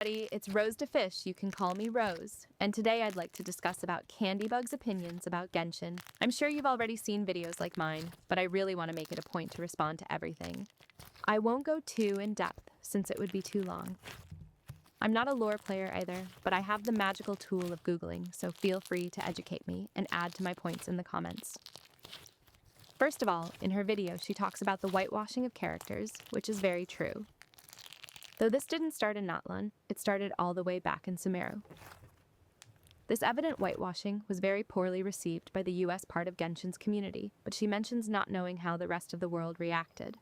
It's Rose to Fish, you can call me Rose, and today I'd like to discuss about Candybug's opinions about Genshin. I'm sure you've already seen videos like mine, but I really want to make it a point to respond to everything. I won't go too in depth, since it would be too long. I'm not a lore player either, but I have the magical tool of Googling, so feel free to educate me and add to my points in the comments. First of all, in her video, she talks about the whitewashing of characters, which is very true. Though this didn't start in Natlan, it started all the way back in Sumeru. This evident whitewashing was very poorly received by the US part of Genshin's community, but she mentions not knowing how the rest of the world reacted.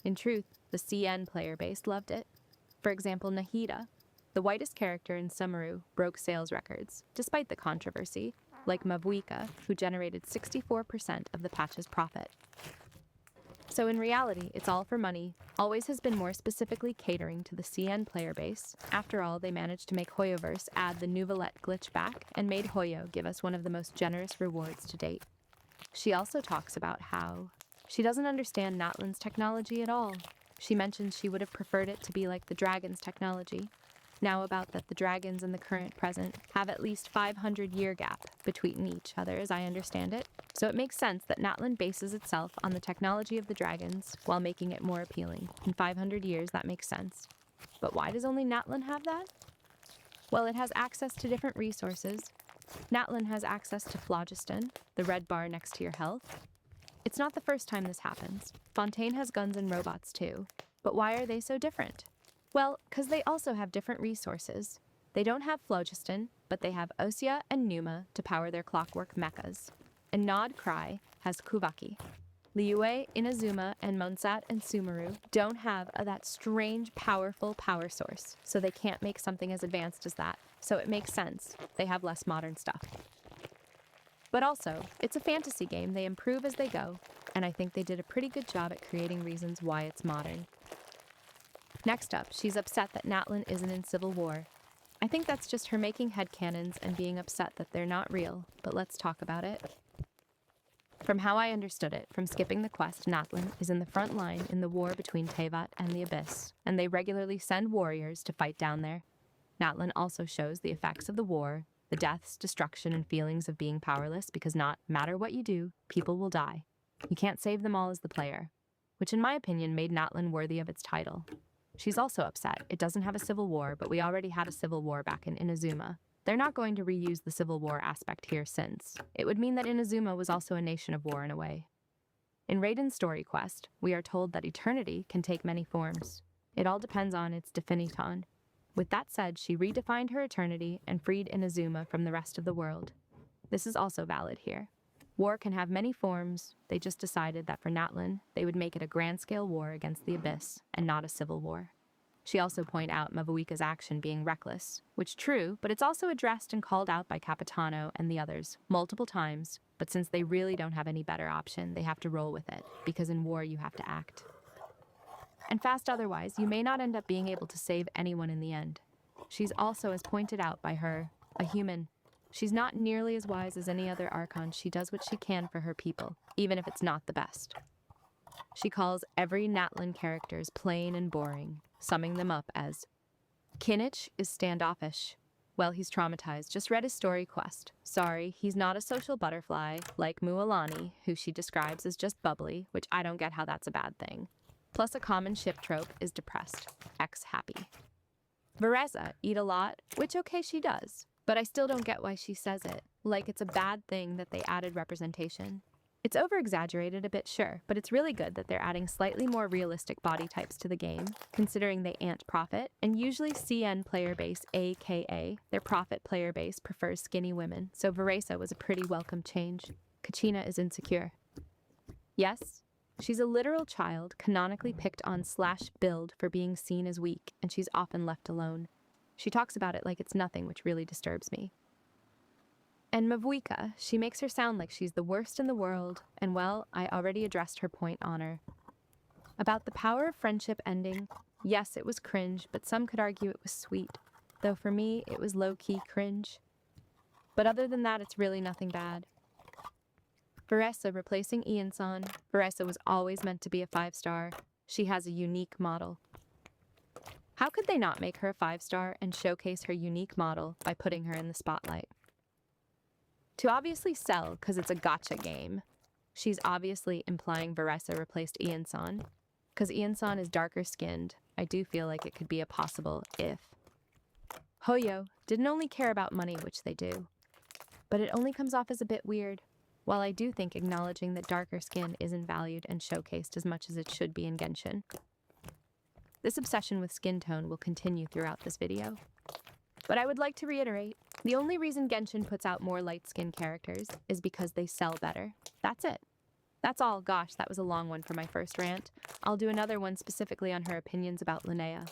In truth, the CN player base loved it. For example, Nahida, the whitest character in Sumeru, broke sales records, despite the controversy, like Mavuika, who generated 64% of the patch's profit. So in reality, it's all for money, always has been more specifically catering to the CN player base. After all, they managed to make Hoyoverse add the Nouvelette glitch back and made Hoyo give us one of the most generous rewards to date. She also talks about how she doesn't understand Natlan's technology at all. She mentions she would have preferred it to be like the dragon's technology. Now about that the dragons and the current present have at least 500-year gap between each other as I understand it. So it makes sense that Natlan bases itself on the technology of the dragons while making it more appealing. In 500 years, that makes sense. But why does only Natlan have that? Well, it has access to different resources. Natlan has access to phlogiston, the red bar next to your health. It's not the first time this happens. Fontaine has guns and robots too. But why are they so different? Well, because they also have different resources. They don't have phlogiston, but they have Osea and Numa to power their clockwork mechas. And Nod Cry has Kuvaki. Liyue, Inazuma, and Monsat and Sumeru don't have that strange, powerful power source, so they can't make something as advanced as that. So it makes sense. They have less modern stuff. But also, it's a fantasy game. They improve as they go, and I think they did a pretty good job at creating reasons why it's modern. Next up, she's upset that Natlan isn't in civil war. I think that's just her making headcanons and being upset that they're not real, but let's talk about it. From how I understood it, from skipping the quest, Natlan is in the front line in the war between Teyvat and the Abyss, and they regularly send warriors to fight down there. Natlan also shows the effects of the war, the deaths, destruction, and feelings of being powerless because not matter what you do, people will die. You can't save them all as the player, which in my opinion made Natlan worthy of its title. She's also upset. It doesn't have a civil war, but we already had a civil war back in Inazuma. They're not going to reuse the civil war aspect here since it would mean that Inazuma was also a nation of war in a way. In Raiden's story quest, we are told that eternity can take many forms. It all depends on its definiton. With that said, she redefined her eternity and freed Inazuma from the rest of the world. This is also valid here. War can have many forms. They just decided that for Natlan, they would make it a grand-scale war against the Abyss and not a civil war. She also pointed out Mavuika's action being reckless, which true, but it's also addressed and called out by Capitano and the others multiple times, but since they really don't have any better option, they have to roll with it, because in war you have to act. And fast otherwise, you may not end up being able to save anyone in the end. She's also, as pointed out by her, a human. She's not nearly as wise as any other Archon. She does what she can for her people, even if it's not the best. She calls every Natlan characters plain and boring, summing them up as, Kinich is standoffish. Well, he's traumatized. Just read his story quest. Sorry, he's not a social butterfly like Mualani, who she describes as just bubbly, which I don't get how that's a bad thing. Plus a common ship trope is depressed, happy. Vereza eat a lot, which okay she does. But I still don't get why she says it, like it's a bad thing that they added representation. It's over-exaggerated a bit, sure, but it's really good that they're adding slightly more realistic body types to the game, considering they ant profit, and usually CN player base, aka their profit player base, prefers skinny women, so Vereza was a pretty welcome change. Kachina is insecure. Yes, she's a literal child, canonically picked on / build for being seen as weak, and she's often left alone. She talks about it like it's nothing, which really disturbs me. And Mavuika, she makes her sound like she's the worst in the world, and well, I already addressed her point on her. About the power of friendship ending, yes, it was cringe, but some could argue it was sweet, though for me, it was low-key cringe. But other than that, it's really nothing bad. Vereza replacing Ianson. Vereza was always meant to be a 5-star. She has a unique model. How could they not make her a 5-star and showcase her unique model by putting her in the spotlight? To obviously sell because it's a gotcha game, she's obviously implying Varesa replaced Ian-san. Because Ian-san is darker skinned, I do feel like it could be a possible if. Hoyo didn't only care about money, which they do, but it only comes off as a bit weird. While I do think acknowledging that darker skin isn't valued and showcased as much as it should be in Genshin. This obsession with skin tone will continue throughout this video. But I would like to reiterate, the only reason Genshin puts out more light-skinned characters is because they sell better. That's it. That's all. Gosh, that was a long one for my first rant. I'll do another one specifically on her opinions about Linnea.